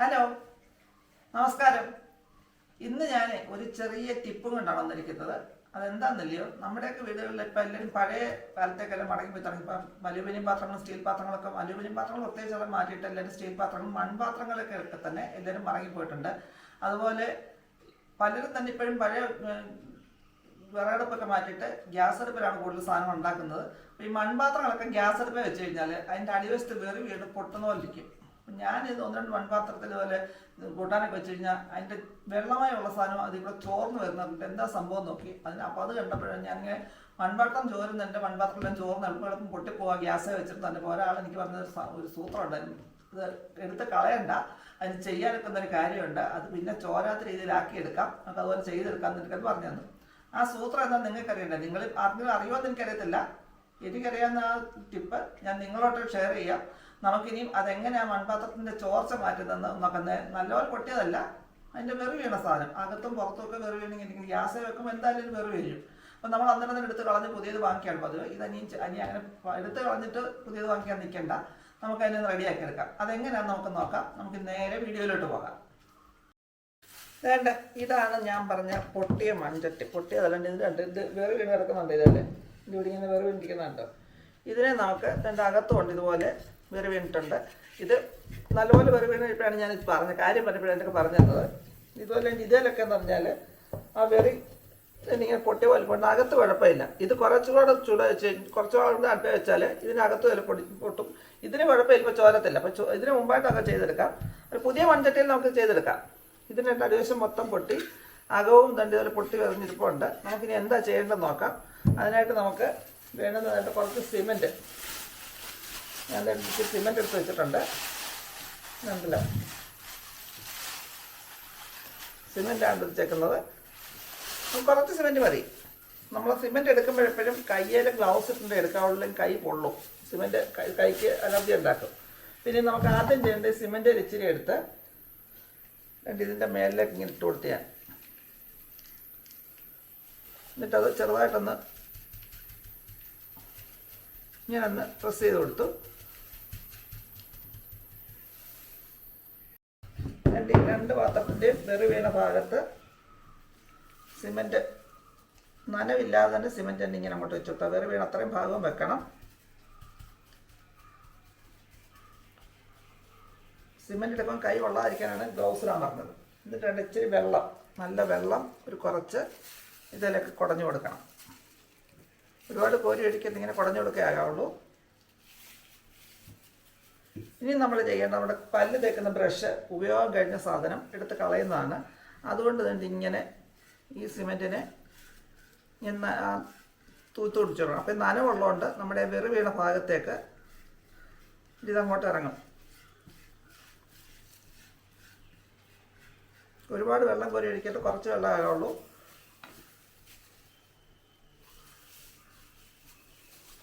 Hello, നമസ്കാരം. ഇന്ന് ഞാൻ ഒരു ചെറിയ ടിപ്പും കൊണ്ടാണ് വന്നിരിക്കുന്നത്. അതെന്താണെന്നല്ലയോ, നമ്മുടെയൊക്കെ വീടുകളിൽ ഇപ്പം എല്ലാവരും പഴയ കാലത്തേക്കെല്ലാം മടങ്ങിപ്പോയി തുടങ്ങി. ഇപ്പം അലൂമിനിയം പാത്രങ്ങളും സ്റ്റീൽ പാത്രങ്ങളൊക്കെ, അലൂമിനിയം പാത്രങ്ങൾ പ്രത്യേകിച്ച് എല്ലാം മാറ്റിയിട്ട് എല്ലാവരും സ്റ്റീൽ പാത്രങ്ങളും മൺപാത്രങ്ങളൊക്കെ ഒക്കെ തന്നെ എല്ലാവരും മടങ്ങിപ്പോയിട്ടുണ്ട്. അതുപോലെ പലരും തന്നെ ഇപ്പോഴും പഴയ വിറകടുപ്പൊക്കെ മാറ്റിയിട്ട് ഗ്യാസ് അടുപ്പിലാണ് കൂടുതൽ സാധനങ്ങൾ ഉണ്ടാക്കുന്നത്. ഈ മൺപാത്രങ്ങളൊക്കെ ഗ്യാസ് അടുപ്പിൽ വെച്ച് കഴിഞ്ഞാൽ അതിൻ്റെ അടിവശത്ത് വേറി വീട് പൊട്ടുന്ന പോലെ ഇരിക്കും. ഞാനിത് ഒന്ന് രണ്ട് മൺപാത്രത്തിൽ പോലെ കൂട്ടാനൊക്കെ വെച്ച് കഴിഞ്ഞാൽ അതിൻ്റെ വെള്ളമായുള്ള സാധനം അതിവിടെ ചോർന്ന് വരുന്നുണ്ട്. എന്താ സംഭവം നോക്കി അപ്പോൾ അത് കണ്ടപ്പോഴാണ് ഞാനിങ്ങനെ മൺപാത്രം ചോരുന്നുണ്ട്, മൺപാത്രത്തിലും ചോർന്ന് എളുപ്പം പൊട്ടിപ്പോവാ ഗ്യാസ് വെച്ചിട്ട് തന്നെ. ഒരാൾ എനിക്ക് പറഞ്ഞൊരു സൂത്രം ഉണ്ടായിരുന്നു, ഇത് എടുത്ത് കളയണ്ട, അതിന് ചെയ്യാനൊക്കെ ഒരു കാര്യമുണ്ട്, അത് പിന്നെ ചോരാത്ത രീതിയിലാക്കിയെടുക്കാം, നമുക്ക് അതുപോലെ ചെയ്തെടുക്കാം എനിക്കത് പറഞ്ഞു തന്നു. ആ സൂത്രം എന്താ നിങ്ങൾക്കറിയണ്ടേ? നിങ്ങൾ ആർക്കെങ്കിലും അറിയുമെന്ന് എനിക്കറിയത്തില്ല. എനിക്കറിയാവുന്ന ആ ടിപ്പ് ഞാൻ നിങ്ങളോട്ട് ഷെയർ ചെയ്യാം. നമുക്കിനിയും അതെങ്ങനെയാണ് മൺപാത്രത്തിൻ്റെ ചോർച്ച മാറ്റുന്നതെന്ന് നോക്കുന്നത്. നല്ലപോലെ പൊട്ടിയതല്ല, അതിൻ്റെ വെറു വീണ സാധനം അകത്തും പുറത്തുമൊക്കെ വെറു വീണെങ്കിൽ ഗ്യാസ് വെക്കുമ്പോൾ എന്തായാലും വെറു വീഴും. അപ്പം നമ്മൾ അന്നേരം തന്നെ എടുത്ത് കളഞ്ഞ് പുതിയത് വാങ്ങിക്കാൻ പതിവ്. അനി അങ്ങനെ എടുത്ത് കളഞ്ഞിട്ട് പുതിയത് വാങ്ങിക്കാൻ നിൽക്കേണ്ട, നമുക്ക് അതിനെ റെഡിയാക്കി എടുക്കാം. അതെങ്ങനെയാണെന്ന് നമുക്ക് നോക്കാം. നമുക്ക് നേരെ വീഡിയോയിലോട്ട് പോകാം. വേണ്ട, ഇതാണ് ഞാൻ പറഞ്ഞ പൊട്ടിയ മൺചട്ടി. പൊട്ടിയതല്ലാണ്ട് ഇത് വെറു വീണ് കിടക്കുന്നുണ്ട്. ഇതല്ലേ ഇവിടെ ഇങ്ങനെ വെറു വീണിരിക്കുന്നുണ്ട്. ഇതിനെ നമുക്ക് ഇതിൻ്റെ അകത്തുകൊണ്ട് ഇതുപോലെ വെറു വീണിട്ടുണ്ട്. ഇത് നല്ലപോലെ വെറു വീണിട്ടാണ് ഞാൻ പറഞ്ഞ കാര്യം പറഞ്ഞപ്പോഴും എനിക്ക് പറഞ്ഞു തന്നത്. ഇതുപോലെ ഇതിലൊക്കെ എന്ന് പറഞ്ഞാൽ ആ വെറി ഇങ്ങനെ പൊട്ടിയ പോലെ കൊണ്ട് അകത്ത് കുഴപ്പമില്ല. ഇത് കുറച്ചുകൂടെ കുറച്ചുകൂടെ അടുപ്പ് വെച്ചാൽ ഇതിനകത്ത് വില പൊട്ടും. ഇതിന് കുഴപ്പമില്ല, ഇപ്പോൾ ചോരത്തില്ല. അപ്പോൾ ഇതിന് മുമ്പായിട്ടൊക്കെ ചെയ്തെടുക്കാം. ഒരു പുതിയ മൺചട്ടിയിൽ നമുക്ക് ചെയ്തെടുക്കാം. ഇതിൻ്റെ അടിവശം മൊത്തം പൊട്ടി അകവും തണ്ടി പോലെ പൊട്ടി വെറിഞ്ഞിരിപ്പുണ്ട്. നമുക്കിനി എന്താ ചെയ്യേണ്ടതെന്ന് നോക്കാം. അതിനായിട്ട് നമുക്ക് വേണ്ടുന്നതായിട്ട് കുറച്ച് സിമെൻറ്റ്, ഞാൻ സിമെൻറ്റ് എടുത്ത് വെച്ചിട്ടുണ്ട്. ഉണ്ടല്ലോ, സിമെൻറ്റാണ് എടുത്തേക്കുന്നത്. കുറച്ച് സിമെൻറ്റ് മതി. നമ്മൾ സിമെൻറ്റ് എടുക്കുമ്പോഴെപ്പോഴും കയ്യിൽ ഗ്ലൗസ് ഇട്ടുണ്ട് എടുക്കാവുള്ള, കൈ പൊള്ളും. സിമെൻറ്റ് കൈക്ക് അലർജി ഉണ്ടാക്കും. പിന്നെ നമുക്ക് ആദ്യം ചെയ്യേണ്ടത് സിമെൻറ്റ് ഇച്ചിരി എടുത്ത് ഇതിൻ്റെ മേലിലേക്ക് ഇങ്ങനെ ഇട്ട് കൊടുത്ത് എന്നിട്ടത് ചെറുതായിട്ടൊന്ന് ഞാനൊന്ന് പ്രസ് ചെയ്ത് കൊടുത്തു. രണ്ട് പാത്രത്തിൻ്റെയും വെറു വീണ ഭാഗത്ത് സിമെൻറ്റ് നനവില്ലാതെ തന്നെ സിമെൻറ്റ് തന്നെ ഇങ്ങനെ അങ്ങോട്ട് വെച്ചു. വെറു വീണ അത്രയും ഭാഗവും വെക്കണം. സിമെൻറ്റ് എടുക്കുമ്പോൾ കൈ കൊള്ളാതിരിക്കാനാണ് ഗ്ലൗസിലാണ് പറഞ്ഞത്. എന്നിട്ട് ഇച്ചിരി വെള്ളം, നല്ല വെള്ളം ഒരു കുറച്ച് ഇതിലേക്ക് കുടഞ്ഞു കൊടുക്കണം. ഒരുപാട് കോരി ഒഴിക്കുന്നത് ഇങ്ങനെ കുടഞ്ഞു കൊടുക്കേ ആകാവുള്ളൂ. ഇനി നമ്മൾ ചെയ്യേണ്ട, നമ്മുടെ പല്ല് തേക്കുന്ന ബ്രഷ് ഉപയോഗം കഴിഞ്ഞ സാധനം എടുത്ത് കളയുന്നതാണ്. അതുകൊണ്ട് തന്നെ ഇങ്ങനെ ഈ സിമെൻറ്റിനെ തൂത്ത് പിടിച്ചിടണം. അപ്പം നനവുള്ളതുകൊണ്ട് നമ്മുടെ വെറു വീണ ഭാഗത്തേക്ക് ഇതങ്ങോട്ട് ഇറങ്ങും. ഒരുപാട് വെള്ളം കോരി ഒഴിക്കട്ടെ, കുറച്ച് വെള്ളം ആകുള്ളൂ.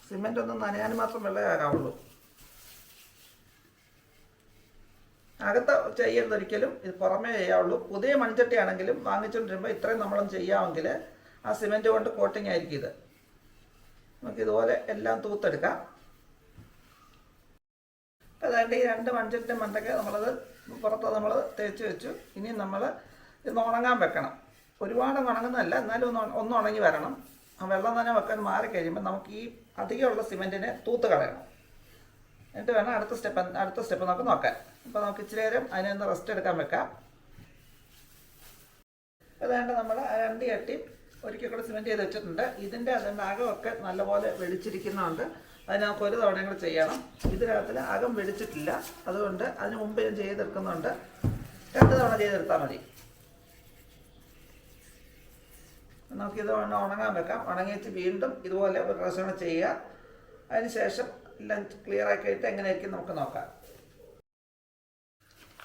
സിമെൻ്റ് ഒന്നും നനയാൻ മാത്രം വെള്ളമേ ആകാവുള്ളൂ. അകത്ത് ചെയ്യരുത് ഒരിക്കലും, ഇത് പുറമേ ചെയ്യാവുള്ളൂ. പുതിയ മൺചട്ടി ആണെങ്കിലും വാങ്ങിച്ചുകൊണ്ടിരുമ്പോൾ ഇത്രയും നമ്മളും ചെയ്യാമെങ്കിൽ ആ സിമെൻറ്റ് കൊണ്ട് കോട്ടിങ് ആയിരിക്കും ഇത്. നമുക്കിതുപോലെ എല്ലാം തൂത്തെടുക്കാം. അപ്പോൾ അതുകൊണ്ട് ഈ രണ്ട് മൺചട്ടി മണ്ടയ്ക്ക് നമ്മളത് പുറത്ത് നമ്മൾ തേച്ച് വെച്ചു. ഇനി നമ്മൾ ഇത് ഉണങ്ങാൻ വെക്കണം. ഒരുപാട് ഉണങ്ങുന്നതല്ല, എന്നാലും ഒന്ന് ഉണങ്ങി വരണം. ആ വെള്ളം തന്നെ വെക്കാൻ മാറിക്കഴിയുമ്പോൾ നമുക്ക് ഈ അധികമുള്ള സിമെൻറ്റിനെ തൂത്ത് കളയണം. എന്നിട്ട് വേണം അടുത്ത സ്റ്റെപ്പ് നമുക്ക് നോക്കാൻ. അപ്പോൾ നമുക്ക് ഇച്ചിരി നേരം അതിനൊന്ന് റെസ്റ്റ് എടുക്കാൻ വെക്കാം. അതുകൊണ്ട് നമ്മൾ രണ്ട് ചട്ടി ഒരിക്കൽ കൂടെ സിമെൻറ്റ് ചെയ്ത് വെച്ചിട്ടുണ്ട്. ഇതിൻ്റെ അതിൻ്റെ അകമൊക്കെ നല്ലപോലെ വെളിച്ചിരിക്കുന്നുണ്ട്. അതിന് നമുക്ക് ഒരു തവണയും കൂടെ ചെയ്യണം. ഇതിനകത്തിൽ അകം വെടിച്ചിട്ടില്ല, അതുകൊണ്ട് അതിന് മുമ്പ് ഞാൻ ചെയ്തെടുക്കുന്നുണ്ട്. 2 തവണ ചെയ്തെടുത്താൽ മതി. നമുക്കിത് ഉണങ്ങാൻ വെക്കാം. ഉണങ്ങി വെച്ച് വീണ്ടും ഇതുപോലെ ഒരു പ്രാവശ്യം ചെയ്യുക. അതിന് ശേഷം എല്ലാം ക്ലിയർ ആക്കിയിട്ട് എങ്ങനെയായിരിക്കും നമുക്ക് നോക്കാം.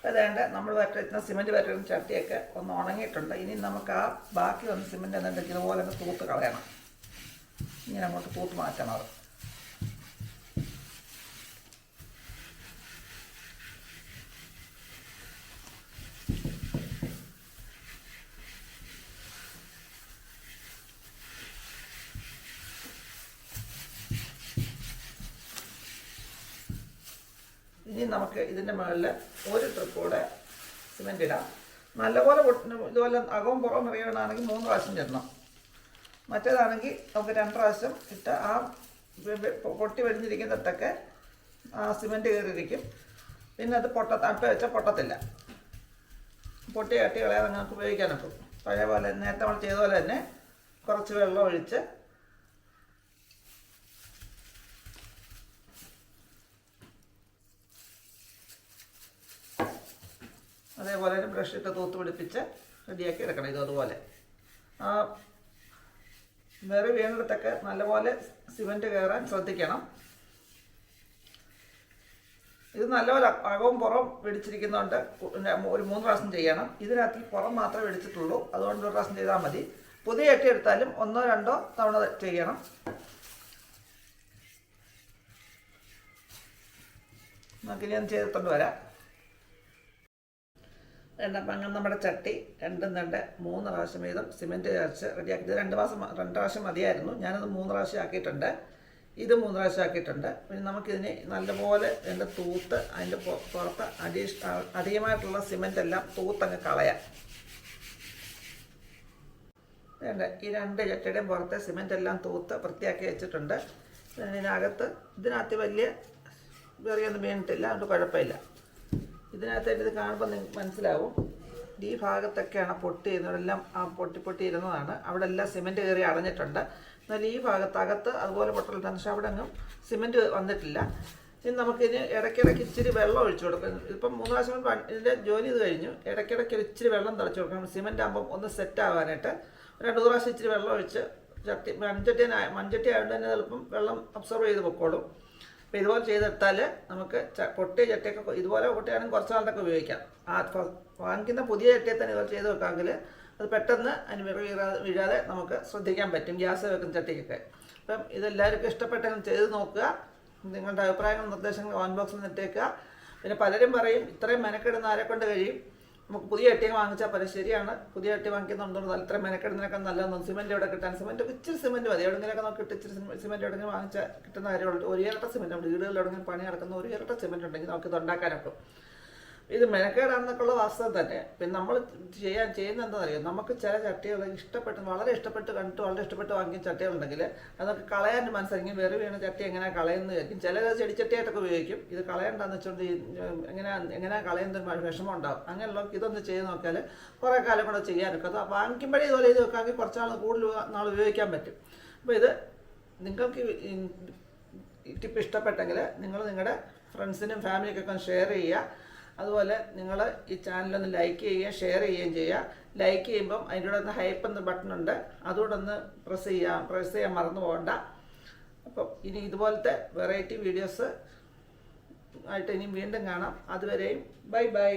അതുകൊണ്ട് നമ്മൾ വരട്ടുന്ന സിമെൻറ്റ് വരട്ടുന്ന ചട്ടിയൊക്കെ ഒന്ന് ഉണങ്ങിയിട്ടുണ്ട്. ഇനി നമുക്ക് ആ ബാക്കി വന്ന സിമെൻറ്റ് എന്നുണ്ടെങ്കിൽ ഇതുപോലെ ഒന്ന് തൂത്ത് കളയണം. ഇങ്ങനെ അങ്ങോട്ട് തൂത്ത് മാറ്റണം. അത് ഇനി നമുക്ക് ഇതിൻ്റെ മുകളിൽ ഒരു ട്രിപ്പ് കൂടെ സിമെൻറ്റ് ഇടാം. നല്ലപോലെ ഇതുപോലെ അകവും പുറവും അറിയണമെങ്കിൽ 3 പ്രാവശ്യം ചെരണം. മറ്റേതാണെങ്കിൽ നമുക്ക് 2 പ്രാവശ്യം ഇട്ട് ആ പൊട്ടി വെടിഞ്ഞിരിക്കുന്നിടത്തൊക്കെ ആ സിമെൻറ്റ് കയറിയിരിക്കും. പിന്നെ അത് അടുപ്പ് വെച്ചാൽ പൊട്ടത്തില്ല. പൊട്ടി കട്ടി കളയാതെ നിങ്ങൾക്ക് ഉപയോഗിക്കാനൊക്കും. പഴയ പോലെ നേരത്തെ നമ്മൾ ചെയ്ത പോലെ തന്നെ കുറച്ച് വെള്ളം ഒഴിച്ച് അതേപോലെ തന്നെ ബ്രഷ് ഇട്ട് തൂത്ത് പിടിപ്പിച്ച് റെഡിയാക്കി എടുക്കണം. അതുപോലെ ആ വീണിടത്തൊക്കെ നല്ലപോലെ സിമെൻറ്റ് കയറാൻ ശ്രദ്ധിക്കണം. ഇത് നല്ലപോലെ അകവും പുറവും വെടിച്ചിരിക്കുന്നതുകൊണ്ട് ഒരു 3 പ്രാവശ്യം ചെയ്യണം. ഇതിനകത്ത് പുറം മാത്രമേ വെടിച്ചിട്ടുള്ളൂ, അതുകൊണ്ട് 1 പ്രാവശ്യം ചെയ്താൽ മതി. പുതിയ ചട്ടി എടുത്താലും 1 or 2 തവണ ചെയ്യണം. നമുക്കിനി ഒന്ന് ചെയ്തിട്ടുണ്ട് വരാം. അങ്ങനെ നമ്മുടെ ചട്ടി 3 പ്രാവശ്യം വീതം സിമെൻറ്റ് ചേർച്ച് റെഡിയാക്കി. ഇത് 2 പ്രാവശ്യം മതിയായിരുന്നു. ഞാനത് 3 പ്രാവശ്യം ആക്കിയിട്ടുണ്ട്. ഇത് 3 പ്രാവശ്യം ആക്കിയിട്ടുണ്ട്. പിന്നെ നമുക്കിതിനെ നല്ലപോലെ തൂത്ത് അതിൻ്റെ പുറത്ത് അധികമായിട്ടുള്ള സിമെൻ്റ് എല്ലാം തൂത്തങ്ങ് കളയാം. ഈ 2 ചട്ടിയുടെയും പുറത്തെ സിമെൻ്റ് എല്ലാം തൂത്ത് വൃത്തിയാക്കി വെച്ചിട്ടുണ്ട്. ഇതിനകത്ത് വലിയ വേറിയൊന്നും വീണിട്ടില്ല, അതുകൊണ്ട് കുഴപ്പമില്ല. ഇതിനകത്തായിട്ട് ഇത് കാണുമ്പോൾ നിങ്ങൾക്ക് മനസ്സിലാവും. ഈ ഭാഗത്തൊക്കെയാണ് പൊട്ടിയിരുന്നതെല്ലാം പൊട്ടി ഇരുന്നതാണ്. അവിടെ എല്ലാം സിമെൻറ്റ് കയറി അടഞ്ഞിട്ടുണ്ട്. എന്നാൽ ഈ ഭാഗത്തകത്ത് അതുപോലെ പൊട്ടലുണ്ട്. പക്ഷേ അവിടെ അങ്ങും സിമെൻറ്റ് വന്നിട്ടില്ല. ഇനി നമുക്കിതിന് ഇടയ്ക്കിടയ്ക്ക് ഇച്ചിരി വെള്ളം ഒഴിച്ചു കൊടുക്കണം. ഇപ്പം 3 പ്രാവശ്യം ഇതിൻ്റെ ജോലി ഇത് കഴിഞ്ഞു. ഇടയ്ക്കിടയ്ക്ക് ഇച്ചിരി വെള്ളം തളിച്ച് കൊടുക്കണം. സിമെൻറ്റ് ആകുമ്പം ഒന്ന് സെറ്റ് ആവാനായിട്ട് 2 പ്രാവശ്യം ഇച്ചിരി വെള്ളം ഒഴിച്ച് മൺചട്ടി ആയതുകൊണ്ട് തന്നെ ചിലപ്പം വെള്ളം അബ്സോർവ് ചെയ്ത് പൊക്കോളും. അപ്പോൾ ഇതുപോലെ ചെയ്തെടുത്താൽ നമുക്ക് പൊട്ടിയ ചട്ടിയൊക്കെ ഇതുപോലെ പൊട്ടിയാണെങ്കിൽ കുറച്ച് നാളൊക്കെ ഉപയോഗിക്കാം. വാങ്ങിക്കുന്ന പുതിയ ചട്ടിയെ തന്നെ ഇതുപോലെ ചെയ്ത് വെക്കാമെങ്കിൽ അത് പെട്ടെന്ന് അതിന് വീഴാതെ നമുക്ക് ശ്രദ്ധിക്കാൻ പറ്റും, ഗ്യാസ് വെക്കുന്ന ചട്ടിക്കൊക്കെ. അപ്പം ഇതെല്ലാവർക്കും ഇഷ്ടപ്പെട്ടെങ്കിൽ ചെയ്ത് നോക്കുക. നിങ്ങളുടെ അഭിപ്രായങ്ങളും നിർദ്ദേശങ്ങളും കമൻറ്റ് ബോക്സിൽ നിന്നിട്ടേക്കുക. പിന്നെ പലരും പറയും ഇത്രയും മെനക്കെടുന്ന ആരെക്കൊണ്ട് കഴിയും, നമുക്ക് പുതിയ ചട്ടി വാങ്ങിച്ചാൽ പല ശരിയാണ്. പുതിയ ചട്ടി വാങ്ങിക്കുന്നുണ്ടോ ഇത്രയും മെനക്കെടുന്നതിനൊക്കെ നല്ലതൊന്നും സിമെൻറ്റ് ഇവിടെ കിട്ടാൻ സിമെൻറ്റ് ഇച്ചിരി സിമെൻറ്റ് മതി. എവിടെയെങ്കിലൊക്കെ നമുക്ക് ഇച്ചിരി സിമെൻറ്റ് എവിടെയെങ്കിലും വാങ്ങിച്ചാൽ കിട്ടുന്ന കാര്യമുള്ളൂ. 1 ഇരട്ട സിമെൻറ്റ് ഉണ്ട്. വീടുകളിൽ എവിടെയെങ്കിലും പണി നടക്കുന്ന 1 ഇരട്ട സിമെൻറ്റ് ഉണ്ടെങ്കിൽ നമുക്കിത് ഉണ്ടാക്കാനൊക്കെ. ഇത് മെനക്കേടാണെന്നൊക്കെയുള്ള വാസ്തവം തന്നെ. പിന്നെ നമ്മൾ ചെയ്യുന്നത് എന്താണെന്നറിയാം, നമുക്ക് ചില ചട്ടികൾ വളരെ ഇഷ്ടപ്പെട്ട് കണ്ടിട്ട് വളരെ ഇഷ്ടപ്പെട്ട് വാങ്ങിയ ചട്ടികളുണ്ടെങ്കിൽ അതൊക്കെ കളയാൻ മനസ്സിലാക്കി വേറെ വീണ ചട്ടി എങ്ങനെ കളയുന്നത് വിചാരിക്കും. ചിലർ ചെടിച്ചട്ടിയായിട്ടൊക്കെ ഉപയോഗിക്കും. ഇത് കളയണ്ടെന്ന് വെച്ചുകൊണ്ട് എങ്ങനെ കളയുന്ന വിഷമം ഉണ്ടാകും. അങ്ങനെയുള്ളവർക്ക് ഇതൊന്ന് ചെയ്ത് നോക്കിയാൽ കുറേ കാലം കൂടെ ചെയ്യാനൊക്കെ. അത് വാങ്ങിക്കുമ്പോഴേ ഇതുപോലെ ചെയ്ത് വെക്കാമെങ്കിൽ കുറച്ച് കൂടുതൽ നാൾ ഉപയോഗിക്കാൻ പറ്റും. അപ്പോൾ ഇത് നിങ്ങൾക്ക് ഈ ടിപ്പ് ഇഷ്ടപ്പെട്ടെങ്കിൽ നിങ്ങൾ നിങ്ങളുടെ ഫ്രണ്ട്സിനും ഫാമിലിക്കൊക്കെ ഒന്ന് ഷെയർ ചെയ്യുക. അതുപോലെ നിങ്ങൾ ഈ ചാനലൊന്ന് ലൈക്ക് ചെയ്യുകയും ഷെയർ ചെയ്യുകയും ചെയ്യുക. ലൈക്ക് ചെയ്യുമ്പം അതിൻ്റെ കൂടെ ഒന്ന് ഹൈപ്പ് എന്ന ബട്ടണുണ്ട്, അതുകൂടെ ഒന്ന് പ്രസ് ചെയ്യാൻ മറന്നു പോകണ്ട. അപ്പം ഇനി ഇതുപോലത്തെ വെറൈറ്റി വീഡിയോസ് ആയിട്ട് ഇനി വീണ്ടും കാണാം. അതുവരെയും ബൈ.